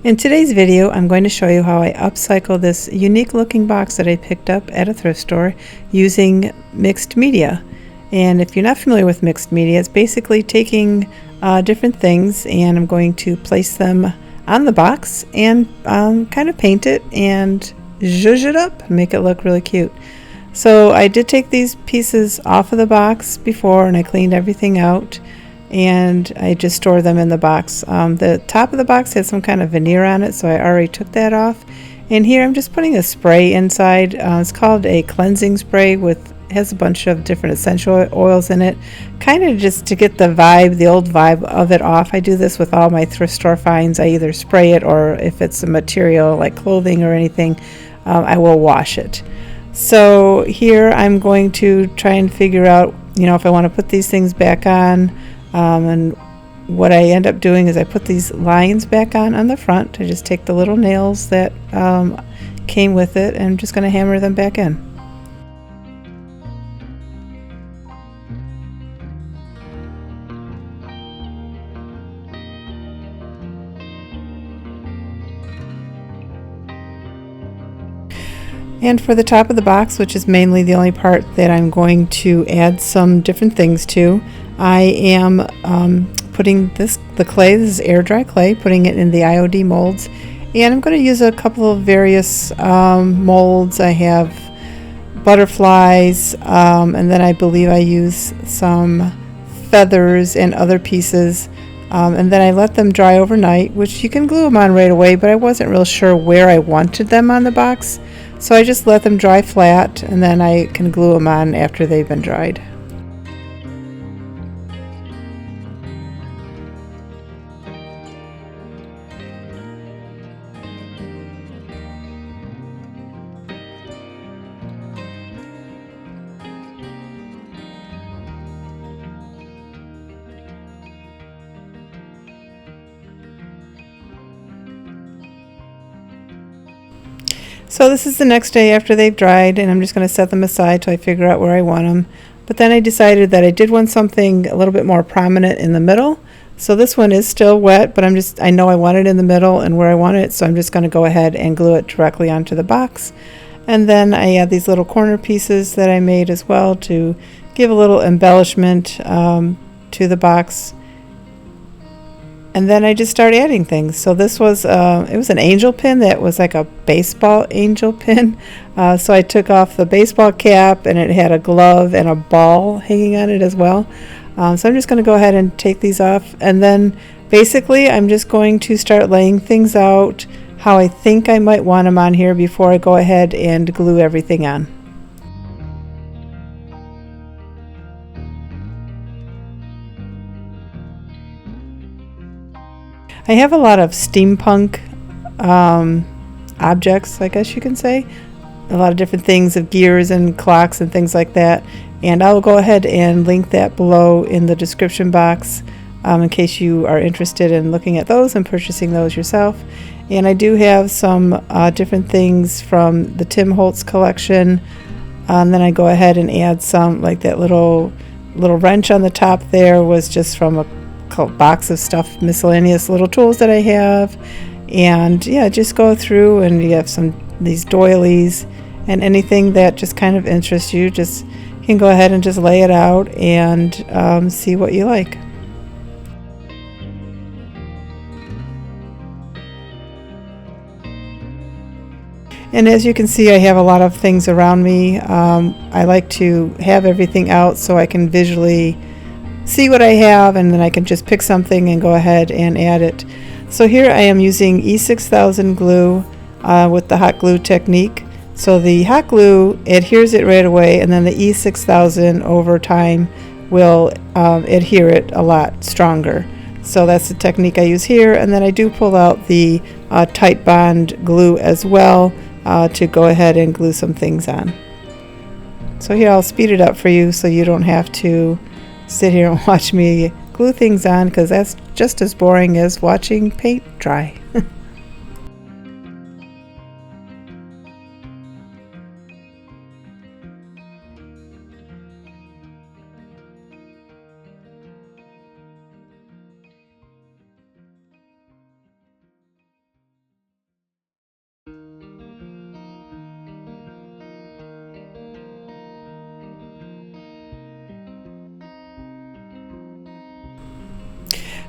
In today's video, I'm going to show you how I upcycle this unique looking box that I picked up at a thrift store using mixed media. And if you're not familiar with mixed media, it's basically taking different things and I'm going to place them on the box and kind of paint it and zhuzh it up, make it look really cute. So I did take these pieces off of the box before and I cleaned everything out. And I just store them in the box. The top of the box has some kind of veneer on it, so I already took that off. And here I'm just putting a spray inside. It's called a cleansing spray has a bunch of different essential oils in it, kind of just to get the vibe, the old vibe of it off. I do this with all my thrift store finds. I either spray it, or if it's a material like clothing or anything, I will wash it. So here I'm going to try and figure out, if I want to put these things back on. And what I end up doing is I put these lines back on the front. I just take the little nails that came with it and I'm just going to hammer them back in. And for the top of the box, which is mainly the only part that I'm going to add some different things to, I am putting the clay, this is air dry clay, putting it in the IOD molds. And I'm going to use a couple of various molds. I have butterflies, and then I believe I use some feathers and other pieces. And then I let them dry overnight, which you can glue them on right away, but I wasn't real sure where I wanted them on the box. So I just let them dry flat, and then I can glue them on after they've been dried. So this is the next day after they've dried, and I'm just going to set them aside till I figure out where I want them. But then I decided that I did want something a little bit more prominent in the middle. So this one is still wet, but I know I want it in the middle and where I want it, so I'm just going to go ahead and glue it directly onto the box. And then I add these little corner pieces that I made as well to give a little embellishment to the box. And then I just start adding things. So this was, it was an angel pin that was like a baseball angel pin. So I took off the baseball cap and it had a glove and a ball hanging on it as well. So I'm just going to go ahead and take these off. And then basically I'm just going to start laying things out how I think I might want them on here before I go ahead and glue everything on. I have a lot of steampunk objects, I guess you can say. A lot of different things of gears and clocks and things like that. And I'll go ahead and link that below in the description box in case you are interested in looking at those and purchasing those yourself. And I do have some different things from the Tim Holtz collection. And then I go ahead and add some, like that little wrench on the top there was just from a box of stuff, miscellaneous little tools that I have. And yeah, just go through and you have these doilies and anything that just kind of interests you, just you can go ahead and just lay it out and see what you like. And as you can see, I have a lot of things around me. I like to have everything out so I can visually see what I have, and then I can just pick something and go ahead and add it. So here I am using E6000 glue with the hot glue technique. So the hot glue adheres it right away, and then the E6000 over time will adhere it a lot stronger. So that's the technique I use here, and then I do pull out the tight bond glue as well to go ahead and glue some things on. So here I'll speed it up for you so you don't have to sit here and watch me glue things on, because that's just as boring as watching paint dry.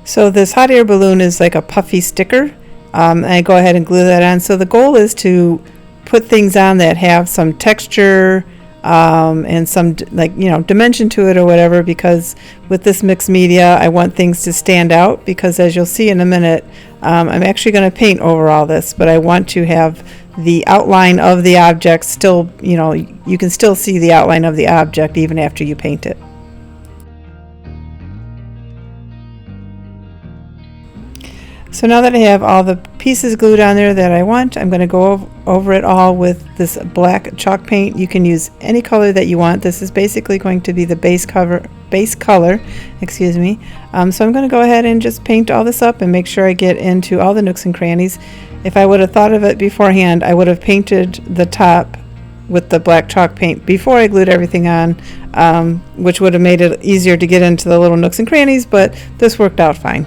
So this hot air balloon is like a puffy sticker. And I go ahead and glue that on. So the goal is to put things on that have some texture, and some dimension to it or whatever, because with this mixed media I want things to stand out, because as you'll see in a minute, I'm actually going to paint over all this, but I want to have the outline of the object still, you can still see the outline of the object even after you paint it. So now that I have all the pieces glued on there that I want, I'm going to go over it all with this black chalk paint. You can use any color that you want. This is basically going to be the base color, excuse me. So I'm going to go ahead and just paint all this up and make sure I get into all the nooks and crannies. If I would have thought of it beforehand, I would have painted the top with the black chalk paint before I glued everything on, which would have made it easier to get into the little nooks and crannies, but this worked out fine.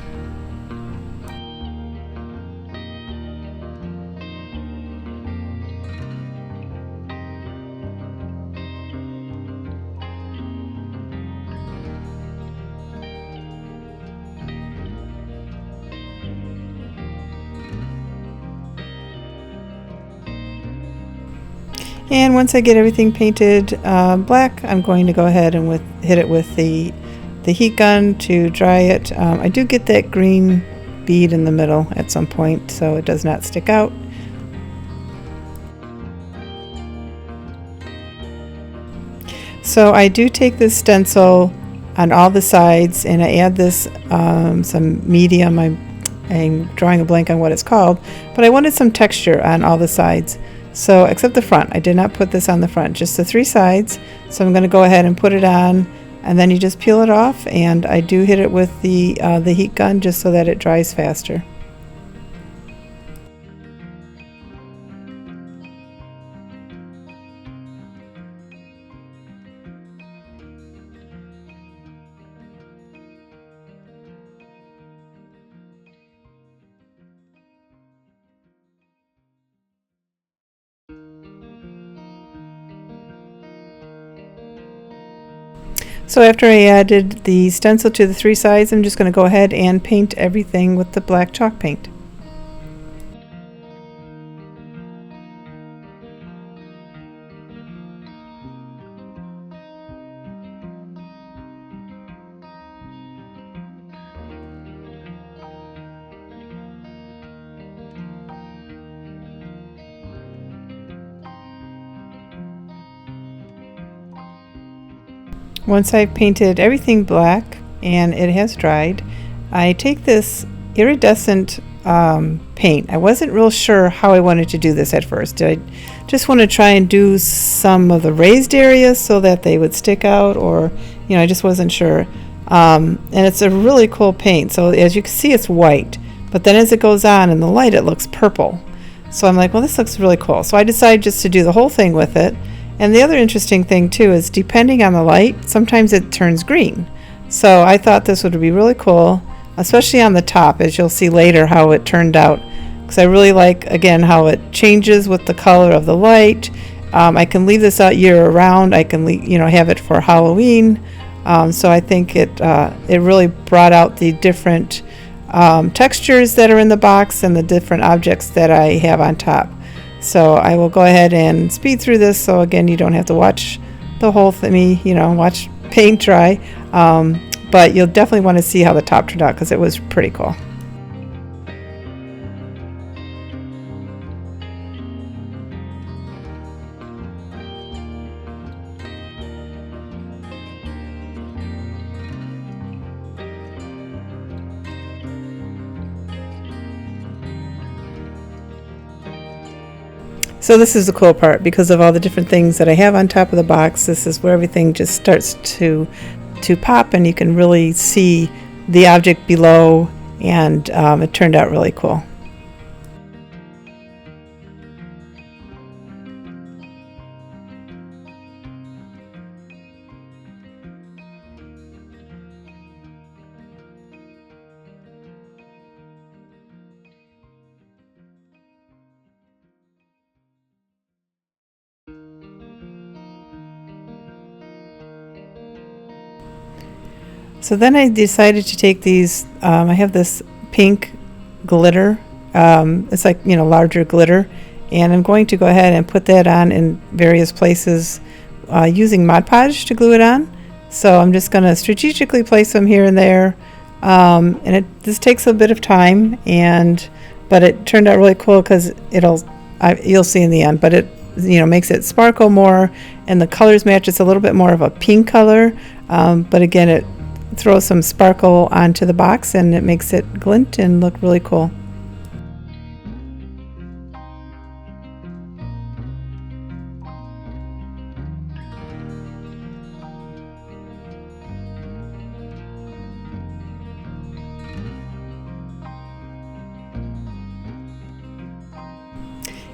And once I get everything painted black, I'm going to go ahead and hit it with the heat gun to dry it. I do get that green bead in the middle at some point, so it does not stick out. So I do take this stencil on all the sides and I add this some medium. I'm drawing a blank on what it's called, but I wanted some texture on all the sides. So except the front, I did not put this on the front, just the 3 sides. So I'm going to go ahead and put it on, and then you just peel it off, and I do hit it with the heat gun just so that it dries faster. So after I added the stencil to the 3 sides, I'm just going to go ahead and paint everything with the black chalk paint. Once I've painted everything black and it has dried, I take this iridescent paint. I wasn't real sure how I wanted to do this at first. Did I just want to try and do some of the raised areas so that they would stick out, or I just wasn't sure. And it's a really cool paint. So as you can see, it's white, but then as it goes on in the light, it looks purple. So I'm like, well, this looks really cool. So I decided just to do the whole thing with it. And the other interesting thing too is, depending on the light, sometimes it turns green. So I thought this would be really cool, especially on the top, as you'll see later how it turned out. Because I really like, again, how it changes with the color of the light. I can leave this out year round. I can have it for Halloween. So I think it really brought out the different textures that are in the box and the different objects that I have on top. So I will go ahead and speed through this, so again you don't have to watch the whole thing, watch paint dry, but you'll definitely want to see how the top turned out, because it was pretty cool. So this is the cool part, because of all the different things that I have on top of the box. This is where everything just starts to pop, and you can really see the object below, and it turned out really cool. So then I decided to take these, I have this pink glitter, it's like, larger glitter, and I'm going to go ahead and put that on in various places using Mod Podge to glue it on. So I'm just going to strategically place them here and there, and this takes a bit of time, but it turned out really cool because you'll see in the end, but it makes it sparkle more, and the colors match. It's a little bit more of a pink color, but again, it throws some sparkle onto the box and it makes it glint and look really cool.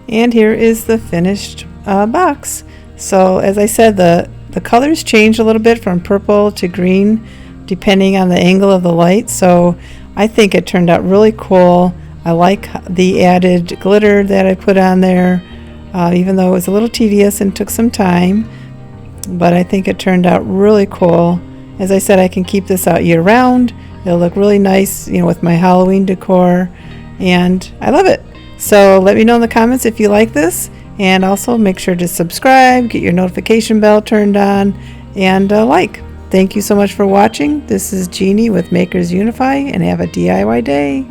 And here is the finished box. So as I said, the colors change a little bit from purple to green depending on the angle of the light. So I think it turned out really cool. I like the added glitter that I put on there, even though it was a little tedious and took some time. But I think it turned out really cool. As I said, I can keep this out year round. It'll look really nice, with my Halloween decor, and I love it. So let me know in the comments if you like this, and also make sure to subscribe, get your notification bell turned on, and like. Thank you so much for watching. This is Jeannie with Makers Unify, and have a DIY day.